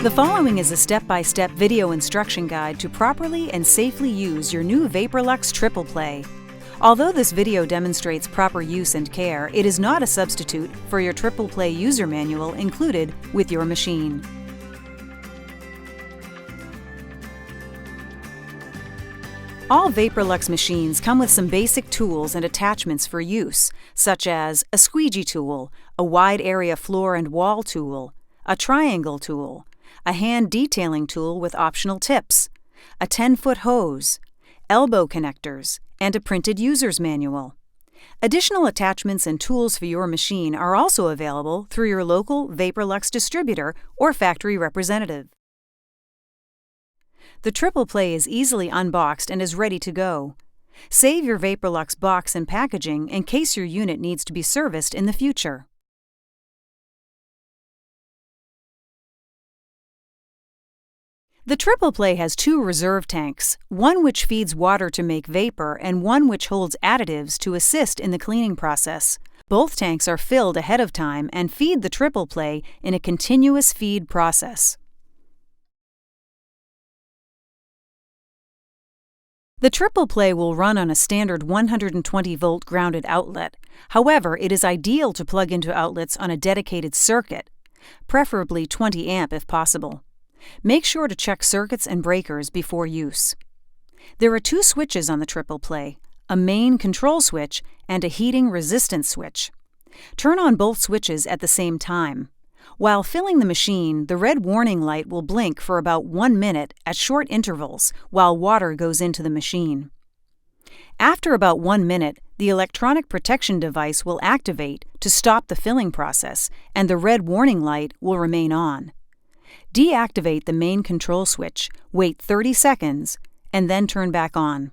The following is a step-by-step video instruction guide to properly and safely use your new VaporLux Triple Play. Although this video demonstrates proper use and care, it is not a substitute for your Triple Play user manual included with your machine. All VaporLux machines come with some basic tools and attachments for use, such as a squeegee tool, a wide area floor and wall tool, a triangle tool, a hand detailing tool with optional tips, a 10-foot hose, elbow connectors, and a printed user's manual. Additional attachments and tools for your machine are also available through your local VaporLux distributor or factory representative. The Triple Play is easily unboxed and is ready to go. Save your VaporLux box and packaging in case your unit needs to be serviced in the future. The Triple Play has two reserve tanks, one which feeds water to make vapor and one which holds additives to assist in the cleaning process. Both tanks are filled ahead of time and feed the Triple Play in a continuous feed process. The Triple Play will run on a standard 120-volt grounded outlet. However, it is ideal to plug into outlets on a dedicated circuit, preferably 20 amp if possible. Make sure to check circuits and breakers before use. There are two switches on the Triple Play, a main control switch and a heating resistance switch. Turn on both switches at the same time. While filling the machine, the red warning light will blink for about 1 minute at short intervals while water goes into the machine. After about 1 minute, the electronic protection device will activate to stop the filling process, and the red warning light will remain on. Deactivate the main control switch, wait 30 seconds, and then turn back on.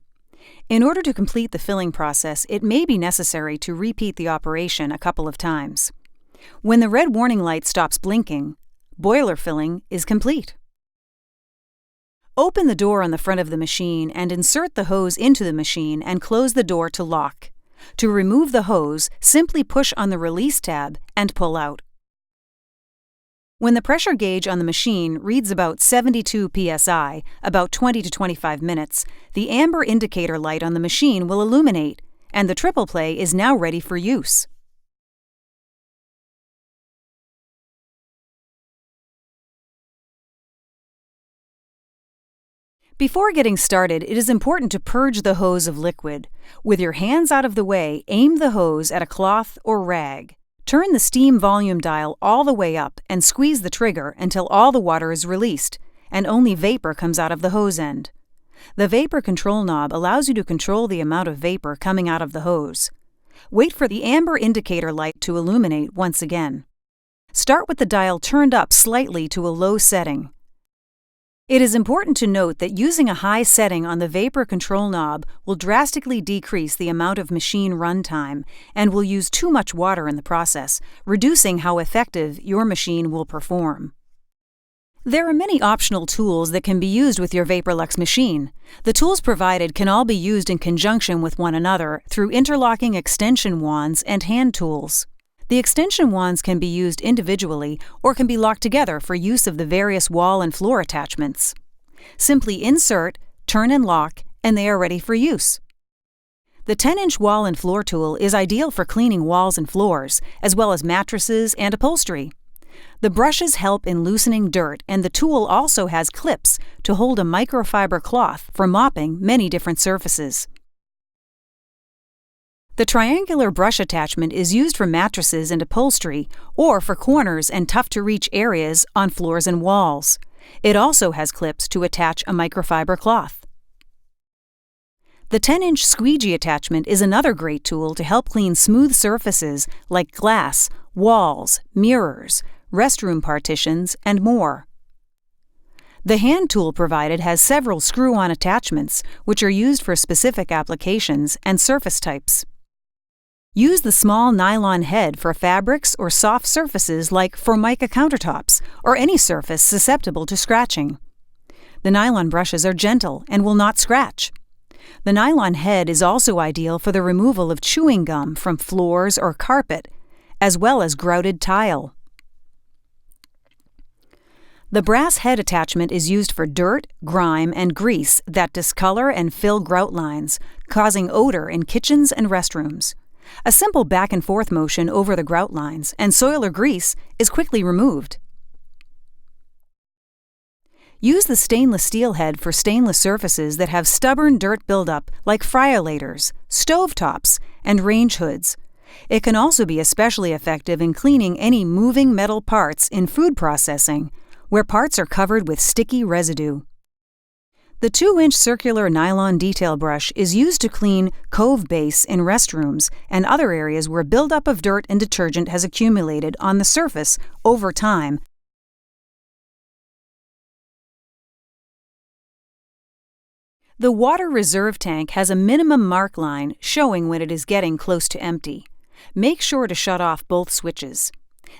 In order to complete the filling process, it may be necessary to repeat the operation a couple of times. When the red warning light stops blinking, boiler filling is complete. Open the door on the front of the machine and insert the hose into the machine and close the door to lock. To remove the hose, simply push on the release tab and pull out. When the pressure gauge on the machine reads about 72 psi, about 20 to 25 minutes, the amber indicator light on the machine will illuminate, and the Triple Play is now ready for use. Before getting started, it is important to purge the hose of liquid. With your hands out of the way, aim the hose at a cloth or rag. Turn the steam volume dial all the way up and squeeze the trigger until all the water is released and only vapor comes out of the hose end. The vapor control knob allows you to control the amount of vapor coming out of the hose. Wait for the amber indicator light to illuminate once again. Start with the dial turned up slightly to a low setting. It is important to note that using a high setting on the vapor control knob will drastically decrease the amount of machine runtime and will use too much water in the process, reducing how effective your machine will perform. There are many optional tools that can be used with your VaporLux machine. The tools provided can all be used in conjunction with one another through interlocking extension wands and hand tools. The extension wands can be used individually or can be locked together for use of the various wall and floor attachments. Simply insert, turn and lock, and they are ready for use. The 10-inch wall and floor tool is ideal for cleaning walls and floors, as well as mattresses and upholstery. The brushes help in loosening dirt, and the tool also has clips to hold a microfiber cloth for mopping many different surfaces. The triangular brush attachment is used for mattresses and upholstery or for corners and tough-to-reach areas on floors and walls. It also has clips to attach a microfiber cloth. The 10-inch squeegee attachment is another great tool to help clean smooth surfaces like glass, walls, mirrors, restroom partitions, and more. The hand tool provided has several screw-on attachments which are used for specific applications and surface types. Use the small nylon head for fabrics or soft surfaces like Formica countertops or any surface susceptible to scratching. The nylon brushes are gentle and will not scratch. The nylon head is also ideal for the removal of chewing gum from floors or carpet, as well as grouted tile. The brass head attachment is used for dirt, grime, and grease that discolor and fill grout lines, causing odor in kitchens and restrooms. A simple back and forth motion over the grout lines and soil or grease is quickly removed. Use the stainless steel head for stainless surfaces that have stubborn dirt buildup like fryolators, stovetops, and range hoods. It can also be especially effective in cleaning any moving metal parts in food processing, where parts are covered with sticky residue. The 2-inch circular nylon detail brush is used to clean cove base in restrooms and other areas where buildup of dirt and detergent has accumulated on the surface over time. The water reserve tank has a minimum mark line showing when it is getting close to empty. Make sure to shut off both switches.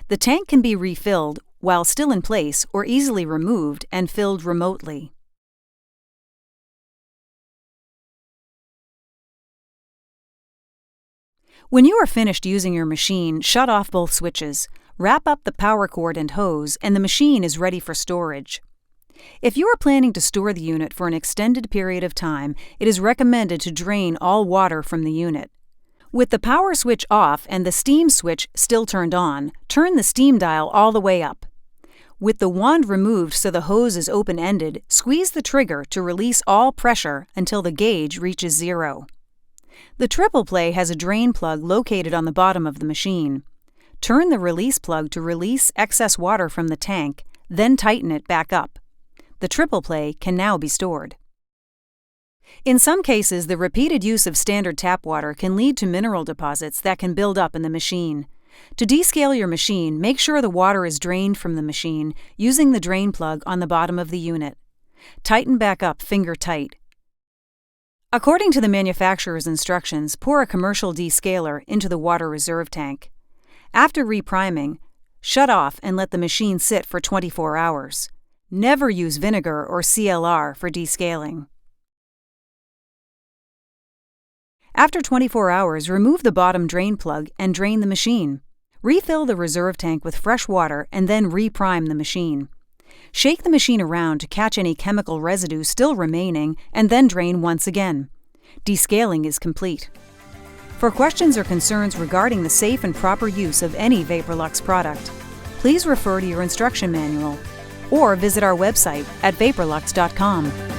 The tank can be refilled while still in place or easily removed and filled remotely. When you are finished using your machine, shut off both switches. Wrap up the power cord and hose, and the machine is ready for storage. If you are planning to store the unit for an extended period of time, it is recommended to drain all water from the unit. With the power switch off and the steam switch still turned on, turn the steam dial all the way up. With the wand removed so the hose is open-ended, squeeze the trigger to release all pressure until the gauge reaches 0. The triple play has a drain plug located on the bottom of the machine. Turn the release plug to release excess water from the tank, then tighten it back up. The triple play can now be stored. In some cases, the repeated use of standard tap water can lead to mineral deposits that can build up in the machine. To descale your machine, make sure the water is drained from the machine using the drain plug on the bottom of the unit. Tighten back up finger tight. According to the manufacturer's instructions, pour a commercial descaler into the water reserve tank. After repriming, shut off and let the machine sit for 24 hours. Never use vinegar or CLR for descaling. After 24 hours, remove the bottom drain plug and drain the machine. Refill the reserve tank with fresh water and then reprime the machine. Shake the machine around to catch any chemical residue still remaining and then drain once again. Descaling is complete. For questions or concerns regarding the safe and proper use of any VaporLux product, please refer to your instruction manual or visit our website at vaporlux.com.